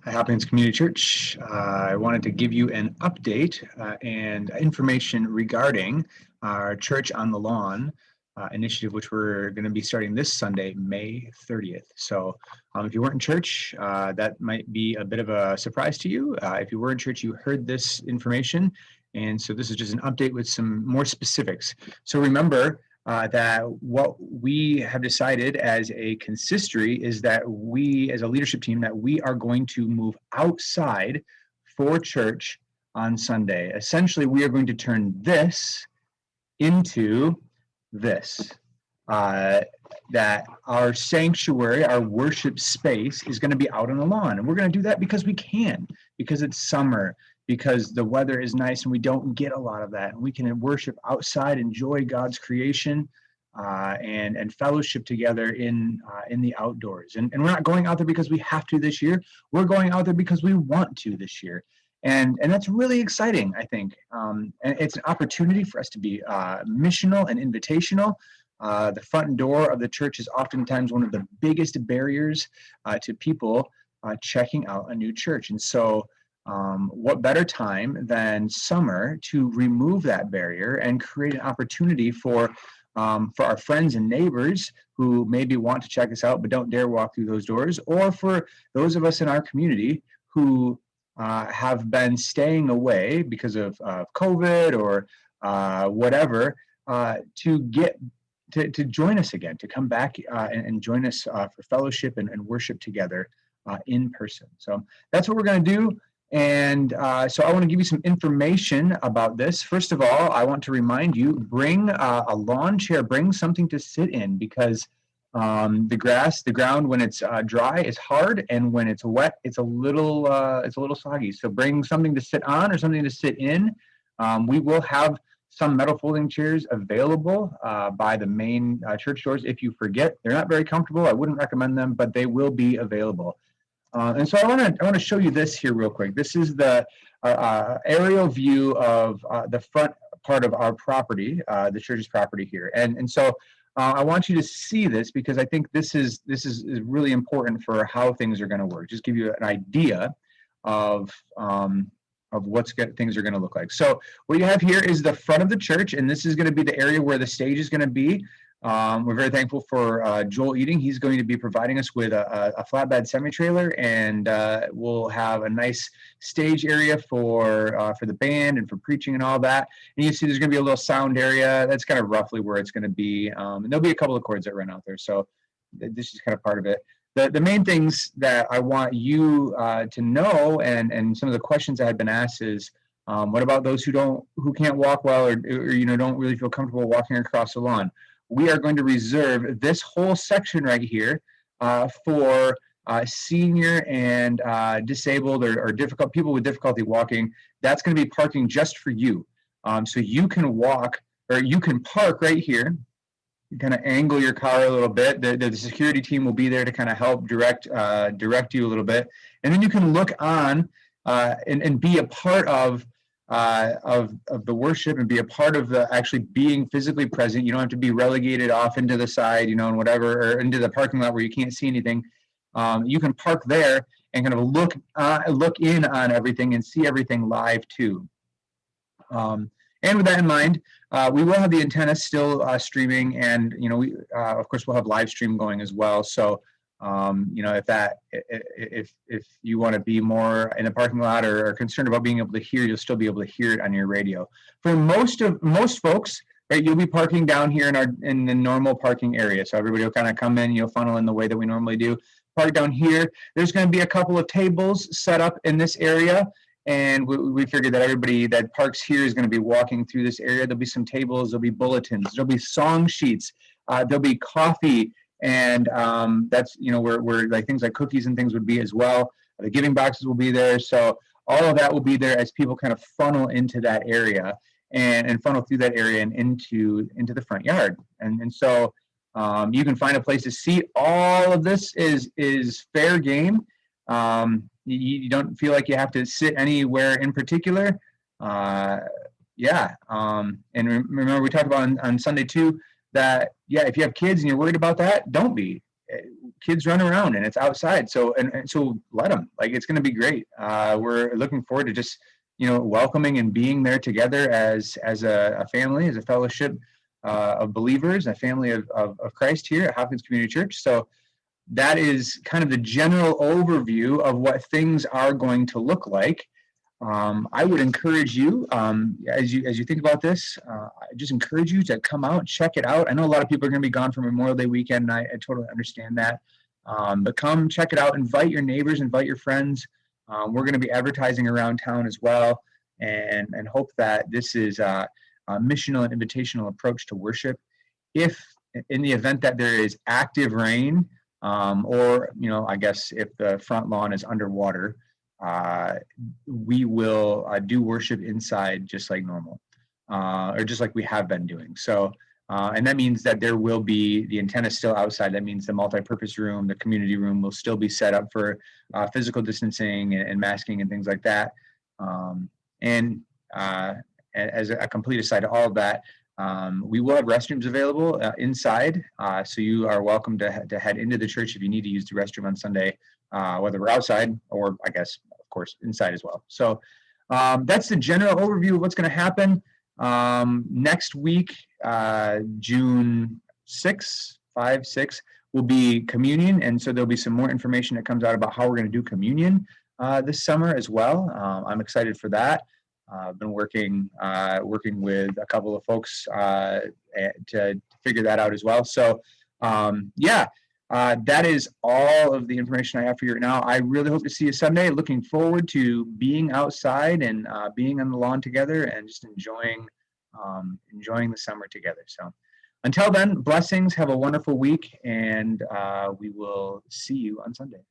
Happenings Community Church. I wanted to give you an update and information regarding our Church on the Lawn initiative, which we're going to be starting this Sunday, May 30th. So if you weren't in church, that might be a bit of a surprise to you. If you were in church, you heard this information. And so this is just an update with some more specifics. So remember, that what we have decided as a consistory is that we, as a leadership team, that we are going to move outside for church on Sunday. Essentially, we are going to turn this into this. That our sanctuary, our worship space is going to be out on the lawn. And we're going to do that because we can, because it's summer, because the weather is nice and we don't get a lot of that. And we can worship outside, enjoy God's creation, and fellowship together in the outdoors. And we're not going out there because we have to this year. We're going out there because we want to this year. And that's really exciting, I think. And it's an opportunity for us to be missional and invitational. The front door of the church is oftentimes one of the biggest barriers to people checking out a new church. And so what better time than summer to remove that barrier and create an opportunity for our friends and neighbors who maybe want to check us out but don't dare walk through those doors, or for those of us in our community who have been staying away because of COVID or whatever, to join us again, to come back and join us for fellowship and worship together in person. So that's what we're going to do. And so I want to give you some information about this. First of all, I want to remind you, bring a lawn chair, bring something to sit in, because the ground when it's dry is hard, and when it's wet, it's a little soggy. So bring something to sit on or something to sit in. We will have some metal folding chairs available by the main church doors. If you forget, they're not very comfortable. I wouldn't recommend them, but they will be available. And so I want to show you this here real quick. This is the aerial view of the front part of our property, the church's property here. And so I want you to see this, because I think this is really important for how things are going to work. Just give you an idea of things are going to look like. So what you have here is the front of the church, and this is going to be the area where the stage is going to be. We're very thankful for Joel Eating. He's going to be providing us with a flatbed semi-trailer, and we'll have a nice stage area for the band and for preaching and all that. And you see there's going to be a little sound area. That's kind of roughly where it's going to be. And there'll be a couple of cords that run out there. So this is kind of part of it. The main things that I want you to know, and some of the questions that have been asked is, what about those who can't walk well, or don't really feel comfortable walking across the lawn? We are going to reserve this whole section right here for senior and disabled or difficult people with difficulty walking. That's going to be parking just for you. So you can walk, or you can park right here. You kind of angle your car a little bit. The security team will be there to kind of help direct you a little bit, and then you can look on and be a part of the worship and be a part of the actually being physically present. You don't have to be relegated off into the side, and whatever, or into the parking lot where you can't see anything. You can park there and kind of look in on everything and see everything live too. And with that in mind, we will have the antenna still streaming, and we of course we'll have live stream going as well. So if you want to be more in the parking lot or are concerned about being able to hear, you'll still be able to hear it on your radio. For most folks, right, you'll be parking down here in the normal parking area. So everybody will kind of come in, funnel in the way that we normally do. Park down here. There's going to be a couple of tables set up in this area. And we figured that everybody that parks here is going to be walking through this area. There'll be some tables, there'll be bulletins, there'll be song sheets, there'll be coffee, and that's where like things like cookies and things would be as well. The giving boxes will be there, so all of that will be there as people kind of funnel into that area and funnel through that area and into the front yard. And so you can find a place to seat. All of this is fair game. You don't feel like you have to sit anywhere in particular. And remember we talked about on Sunday too, that, if you have kids and you're worried about that, don't be. kids run around and it's outside. So, and so let them, like, it's going to be great. We're looking forward to just, welcoming and being there together as a family, as a fellowship of believers, a family of Christ here at Hopkins Community Church. So that is kind of the general overview of what things are going to look like. I would encourage you, as you think about this, I just encourage you to come out, check it out. I know a lot of people are going to be gone for Memorial Day weekend, and I totally understand that. But come check it out. Invite your neighbors, invite your friends. We're going to be advertising around town as well, and hope that this is a missional and invitational approach to worship. If in the event that there is active rain, or I guess if the front lawn is underwater, we will do worship inside just like normal, or just like we have been doing. So, and that means that there will be the antenna still outside. That means the multi-purpose room, the community room will still be set up for physical distancing and masking and things like that. And as a complete aside to all of that, we will have restrooms available inside, so you are welcome to head into the church if you need to use the restroom on Sunday, whether we're outside or, I guess, of course, inside as well. So that's the general overview of what's going to happen. Next week, June 6, will be communion, and so there'll be some more information that comes out about how we're going to do communion this summer as well. I'm excited for that. I've been working with a couple of folks to figure that out as well. So that is all of the information I have for you right now. I really hope to see you Sunday. Looking forward to being outside and being on the lawn together and just enjoying the summer together. So until then, blessings. Have a wonderful week, and we will see you on Sunday.